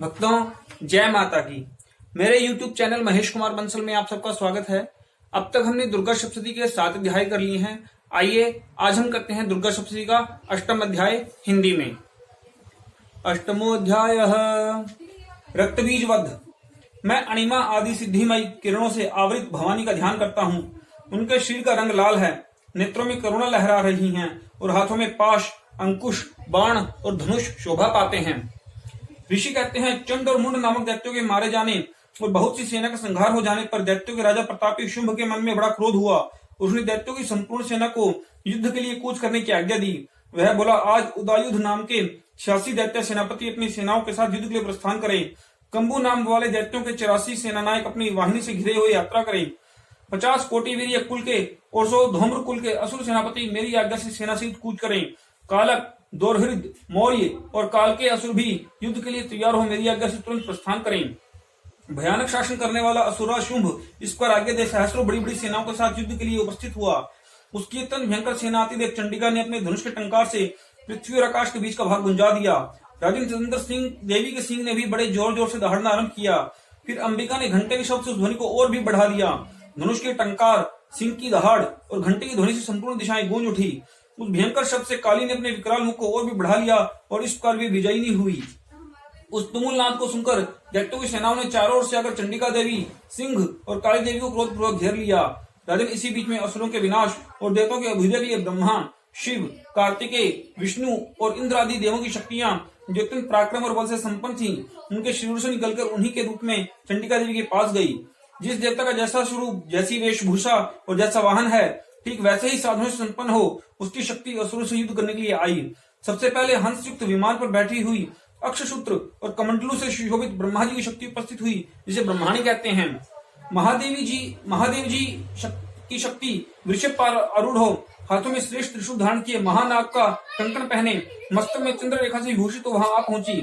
भक्तों जय माता की। मेरे YouTube चैनल महेश कुमार बंसल में आप सबका स्वागत है। अब तक हमने दुर्गा सप्तशती के 7 अध्याय कर लिए हैं। आइए आज हम करते हैं दुर्गा सप्तशती का 8वां अध्याय हिंदी में। 8वां अध्याय रक्तबीज वध। मैं अणिमा आदि सिद्धिमयी किरणों से आवृत भवानी का ध्यान करता हूँ। उनके शरीर का रंग लाल है, नेत्रों में करुणा लहरा रही हैं और हाथों में पाश, अंकुश, बाण और धनुष शोभा पाते हैं। ऋषि कहते हैं, चंड और मुंड नामक दैत्यों के मारे जाने और बहुत सी सेना का संहार हो जाने पर दैत्यों के राजा प्रतापी शुंभ के मन में बड़ा क्रोध हुआ। उसने दैत्यों की संपूर्ण सेना को युद्ध के लिए कूच करने की आज्ञा दी। वह बोला, आज उदायुध नाम के 86 दैत्य सेनापति अपनी सेनाओं के साथ युद्ध के लिए प्रस्थान करें। कंबू नाम वाले दैत्यों के 84 सेनानायक अपनी वाहिनी से घिरे हुए यात्रा करें। 50 कोटि वीर्य कुल के और 100 धूम्र कुल के असुर सेनापति मेरी आज्ञा से सेना सहित कूच करें। कालक, दोरहृद, मौर्य और काल के असुर भी युद्ध के लिए तैयार हो मेरी आज्ञा से तुरंत प्रस्थान करें। भयानक शासन करने वाला असुरा शुंभ इस पर आगे दे सहस्रों बड़ी बड़ी सेनाओं के साथ युद्ध के लिए उपस्थित हुआ। उसकी अत्यंत भयंकर सेना आती देख चंडिका ने अपने धनुष के टंकार से पृथ्वी और आकाश के बीच का भाग गुंजा दिया। राजन चंद्र सिंह देवी के सिंह ने भी बड़े जोर जोर से दहाड़ना आरंभ किया। फिर अंबिका ने घंटे के शब्द से उस ध्वनि को और भी बढ़ा दिया। धनुष के टंकार, सिंह की दहाड़ और घंटे की ध्वनि से संपूर्ण दिशाएं गूंज उठी। उस भयंकर शब्द से काली ने अपने विकराल मुख को और भी बढ़ा लिया और इस प्रकार भी विजयी नहीं हुई। उस तुमुल नाद को सुनकर दैत्यों की सेनाओं ने चारों ओर से आकर चंडिका देवी, सिंह और काली देवी को क्रोधपूर्वक घेर लिया। राजन इसी बीच में असुरों के विनाश और देवताओं के अभ्युदय के लिए ब्रह्मा, शिव, कार्तिकेय, विष्णु और इंद्र आदि देवों की शक्तियां जो अत्यंत पराक्रम और बल से संपन्न थी, उनके शरीर से निकलकर उन्हीं के रूप में चंडिका देवी के पास गई। जिस देवता का जैसा स्वरूप, जैसी वेशभूषा और जैसा वाहन है, ठीक वैसे ही साधनों से संपन्न हो, उसकी शक्ति असुरों से युद्ध करने के लिए आई। सबसे पहले हंस युक्त विमान पर बैठी हुई अक्षसूत्र और कमंडलू से सुशोभित ब्रह्मा जी की शक्ति उपस्थित हुई, जिसे ब्रह्माणी कहते हैं। महादेव जी की शक्ति वृषभ पर आरूढ़ हो, हाथों में श्रेष्ठ त्रिशूल धारण किए, महानाग का कंकण पहने, मस्तक में चंद्र रेखा से विभूषित वहां आ पहुंची।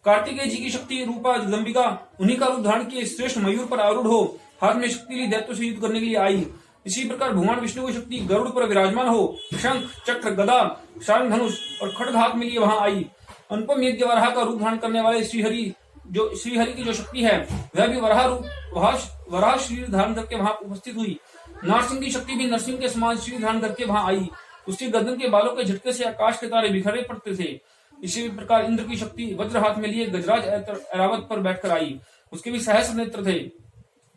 कार्तिकेय जी की शक्ति रूपा जगदम्बिका उन्हीं का रूप धारण किए श्रेष्ठ मयूर पर आरूढ़ हो, हाथ में शक्ति ली दैत्यों से युद्ध करने के लिए आई। इसी प्रकार भगवान विष्णु की शक्ति गरुड़ पर विराजमान हो, शंख, चक्र, गदा, शार्ंग धनुष और खड्ग हाथ में लिए वहां आई। अनुपम यज्ञ वराह का रूप धारण करने वाले श्रीहरि की जो शक्ति है, वह भी वराह शरीर धारण करके वहां उपस्थित हुई। नारसिंह की शक्ति भी नरसिंह के समान शरीर धारण करके वहां आई। उसकी गर्दन के बालों के झटके से आकाश के तारे बिखरे पड़ते थे। इसी प्रकार इंद्र की शक्ति वज्र हाथ में लिए गजराज ऐरावत पर बैठकर आई। उसके भी सहस्र नेत्र थे।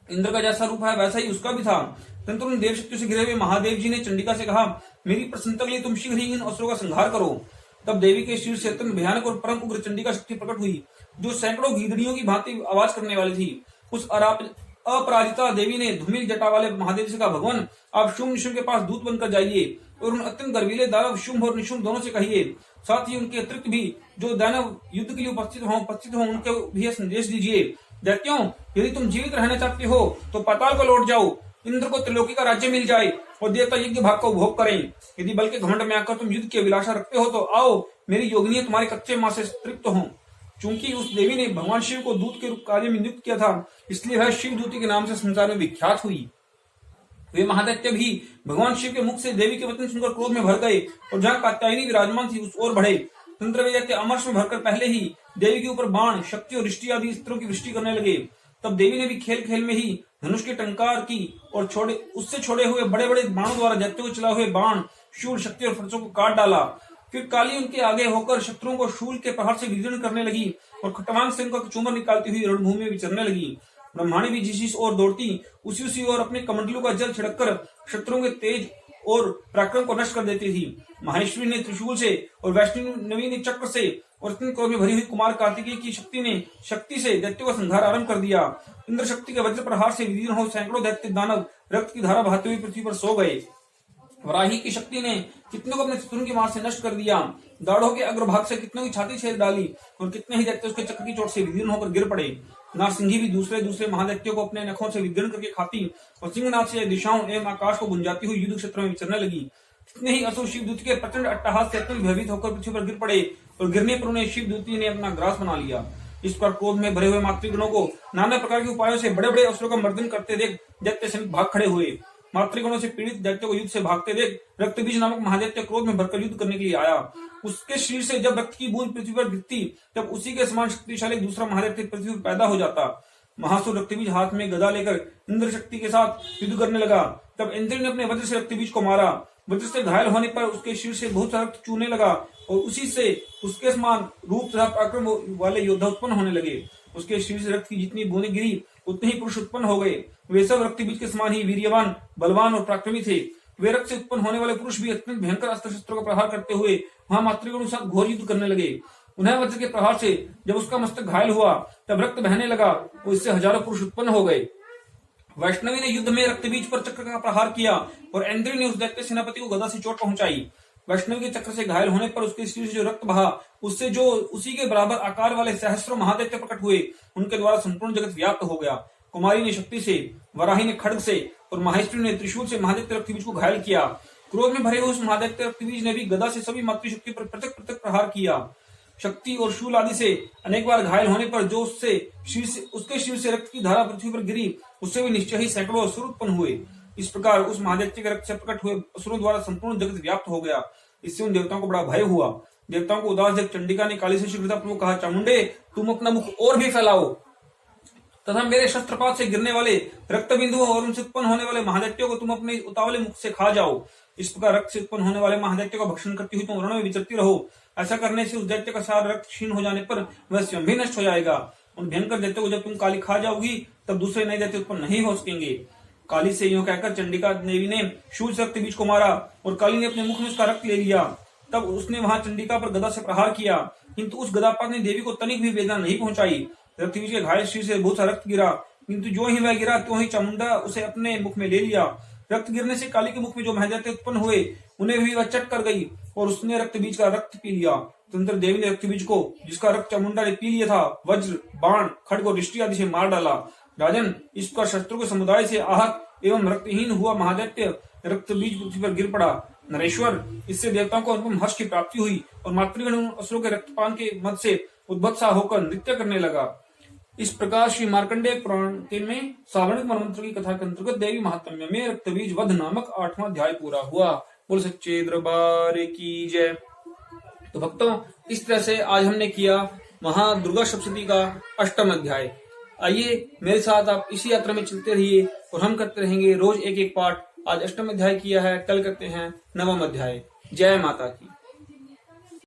इंद्र का जैसा रूप है वैसा ही उसका भी था। परंतु उन देव शक्ति से घिरे हुए महादेव जी ने चंडिका से कहा, मेरी प्रसन्नता के लिए तुम शीघ्र ही इन असुरों का संहार करो। तब देवी के शरीर से अत्यंत भयानक और परम उग्र चंडिका शक्ति प्रकट हुई, जो सैकड़ों गीदड़ियों की भांति आवाज करने वाली थी। उस अपराजिता देवी ने धूमिल जटा वाले महादेव से कहा, भगवान आप शुंभ निशुंभ के पास दूत बनकर जाइए और उन अत्यंत गर्वीले दानव शुंभ और निशुंभ दोनों से कहिए, साथ ही उनके अतिरिक्त भी जो दानव युद्ध के लिए उपस्थित हो उनको भी संदेश दीजिए। दैत्यों, यदि तुम जीवित रहना चाहते हो तो पाताल को लौट जाओ, इंद्र को त्रिलोकी का राज्य मिल जाए और देवता यज्ञ भाग को उपभोग करें। यदि बल के घमंड में आकर तुम युद्ध की अभिलाषा रखते हो तो आओ, मेरी योगिनी तुम्हारे कच्चे मां से तृप्त हो। चूंकि उस देवी ने भगवान शिव को दूत के रूप कार्य में नियुक्त किया था, इसलिए वह शिव दूती के नाम से संसार में विख्यात हुई। वे महादैत्य भी भगवान शिव के मुख से देवी के वचन सुनकर क्रोध में भर गए और जहाँ कात्यायनी विराजमान थी उस ओर बढ़े। तंत्र दैत्य अमर्ष में भरकर पहले ही देवी के ऊपर बाण, शक्ति और रिष्टि आदि अस्त्रों की वृष्टि करने लगे। तब देवी ने भी खेल खेल में ही धनुष के टंकार की और उससे छोड़े हुए बड़े बड़े बाणों द्वारा दैत्यों को चला हुए बाण, शूल, शक्ति और फरसों को काट डाला। फिर काली उनके आगे होकर शत्रुओं को शूल के प्रहार से विदीर्ण करने लगी और खटवांग से उनका चूमर निकालती हुई रणभूमि में विचरने लगी। ब्रह्माणी भी जिस ओर दौड़ती उसी ओर अपने कमंडलों का जल छिड़ककर शत्रुओं के तेज और पराक्रम को नष्ट कर देती थी। माहेश्वरी ने त्रिशूल से और वैष्णवी ने चक्र से और अत्यंत क्रोध में भरी हुई कुमार कार्तिकेय की शक्ति से दैत्यों का संहार आरंभ कर दिया। इंद्र शक्ति के वज्र प्रहार से विदीर्ण हो सैकड़ों दैत्य दानव रक्त की धारा बहाते हुए पृथ्वी पर सो गए। वराही की शक्ति ने कितनों को अपने शत्रुओं की मार से नष्ट कर दिया। दाढ़ों के अग्रभाग से कितनों की छाती छेद डाली और कितने ही दैत्य उसके चक्र की चोट से विदीर्ण होकर गिर पड़े। नारसिंही भी दूसरे महादैत्यों को अपने नखों से विदीर्ण करके खाती और सिंहनाद से दिशाओं एवं आकाश को गुंजाती हुई युद्ध क्षेत्र में विचरने लगी। कितने ही असुर शिवदूत के प्रचंड अट्टहास से अत्यंत भयभीत होकर पृथ्वी पर गिर पड़े और गिरने पर उन्हें शिवदूती ने अपना ग्रास बना लिया। इस पर क्रोध में भरे हुए मातृगणों को नाना प्रकार के उपायों से बड़े बड़े असुरों का मर्दन करते देख दैत्य सैनिक भाग खड़े हुए। मातृगणों से पीड़ित दैत्यों को युद्ध से भागते देख रक्तबीज नामक महादैत्य क्रोध में भरकर युद्ध करने के लिए आया। उसके शरीर से जब रक्त की बूंद पृथ्वी पर गिरती तब उसी के समान शक्तिशाली दूसरा महादैत्य पृथ्वी पर पैदा हो जाता। महासुर रक्तबीज हाथ में गदा लेकर इंद्र शक्ति के साथ युद्ध करने लगा। तब इंद्र ने अपने वज्र से रक्तबीज को मारा। वज्र से घायल होने पर उसके शरीर से बहुत सा रक्त चूने लगा और उसी से उसके समान रूप तथा पराक्रम वाले योद्धा उत्पन्न होने लगे। उसके शरीर से रक्त की जितनी बूंदें गिरी उतने ही पुरुष उत्पन्न हो गए। वे सब रक्तबीज के समान ही वीर्यवान, बलवान और पराक्रमी थे। वे रक्त से उत्पन्न होने वाले पुरुष भी अत्यंत भयंकर अस्त्र शस्त्रों का प्रहार करते हुए वहां मातृगण के साथ घोर युद्ध करने लगे। उन्हें वज्र के प्रहार से जब उसका मस्तक घायल हुआ तब रक्त बहने लगा और इससे हजारों पुरुष उत्पन्न हो गए। वैष्णवी ने युद्ध में रक्तबीज पर चक्र का प्रहार किया और इंद्र ने उस दैत्य सेनापति को गदा से चोट पहुंचाई। वैष्णवी के चक्र से घायल होने पर उसके शरीर से जो रक्त बहा उससे जो उसी के बराबर आकार वाले सहस्रों महादैत्य प्रकट हुए, उनके द्वारा संपूर्ण जगत व्याप्त हो गया। कुमारी ने शक्ति से, वराही ने खड्ग से और माहेश्वरी ने त्रिशूल से महादैत्य रक्तबीज को घायल किया। क्रोध में भरे हुए उस महादैत्य रक्तबीज ने भी गदा से सभी मातृशक्ति पर पृथक पृथक प्रहार किया। शक्ति और शूल आदि से अनेक बार घायल होने पर जो उसके शरीर से रक्त की धारा पृथ्वी पर गिरी उससे भी निश्चय ही सैकड़ों असुर उत्पन्न हुए। इस प्रकार उस महादैत्य के रक्त से प्रकट हुए असुरों द्वारा संपूर्ण जगत व्याप्त हो गया। इससे उन देवताओं को बड़ा भय हुआ। देवताओं को उदास देख चंडिका ने काली से शीघ्रतापूर्वक कहा, चामुंडे तुम अपना मुख और भी फैलाओ तथा मेरे शस्त्रपात से गिरने वाले रक्त बिंदुओं और उनसे उत्पन्न होने वाले महादैत्यों को तुम अपने उतावले मुख से खा जाओ। इस प्रकार रक्त से उत्पन्न होने वाले महादैत्य का भक्षण करती हुई तुम रण में विचरती रहो। ऐसा करने से उस दैत्य का सारा रक्त क्षीण हो जाने पर वह स्वयं भी नष्ट हो जाएगा। उन भयंकर दैत्यों को जब तुम काली खा जाओगी तब दूसरे नए दैत्य उत्पन्न नहीं हो सकेंगे। काली से यूं कहकर चंडिका देवी ने शूल से रक्त बीज को मारा और काली ने अपने मुख में उसका रक्त ले लिया। तब उसने वहां चंडिका पर गदा से प्रहार किया, किंतु उस गदापात ने देवी को तनिक भी वेदना नहीं पहुंचाई। रक्तबीज के घायल शरीर से बहुत सा रक्त गिरा, किंतु जो ही वह गिरा त्यों ही चामुंडा उसे अपने मुख में ले लिया। रक्त गिरने से काली के मुख में जो महादैत्य उत्पन्न हुए उन्हें भी वह चट कर गई और उसने रक्तबीज का रक्त पी लिया। तंत्र देवी ने रक्तबीज को, जिसका रक्त चामुंडा ने पी लिया था, वज्र, बाण, खड्ग और दृष्टि आदि से मार डाला। राजन, इस पर शस्त्रों के समुदाय से आहत एवं रक्तहीन हुआ महादैत्य रक्तबीज पृथ्वी पर गिर पड़ा। नरेश्वर, इससे देवताओं को अनुपम हर्ष की प्राप्ति हुई और मातृगण असुरों के रक्तपान के मद से उद्भत्सा होकर नृत्य करने लगा। इस प्रकार श्री मार्कंडेय पुराण में सावर्णिक मनमंत्र की कथा के अंतर्गत देवी महात्म्य में रक्तबीज वध नामक 8वां अध्याय पूरा हुआ। बोल सच्चे दरबार की जय। तो भक्तों, इस तरह से आज हमने किया महादुर्गा सप्तशती का 8वां अध्याय। आइए मेरे साथ आप इसी यात्रा में चलते रहिए और हम करते रहेंगे रोज एक एक पाठ। आज 8वां अध्याय किया है, कल करते हैं 9वां अध्याय। जय माता की।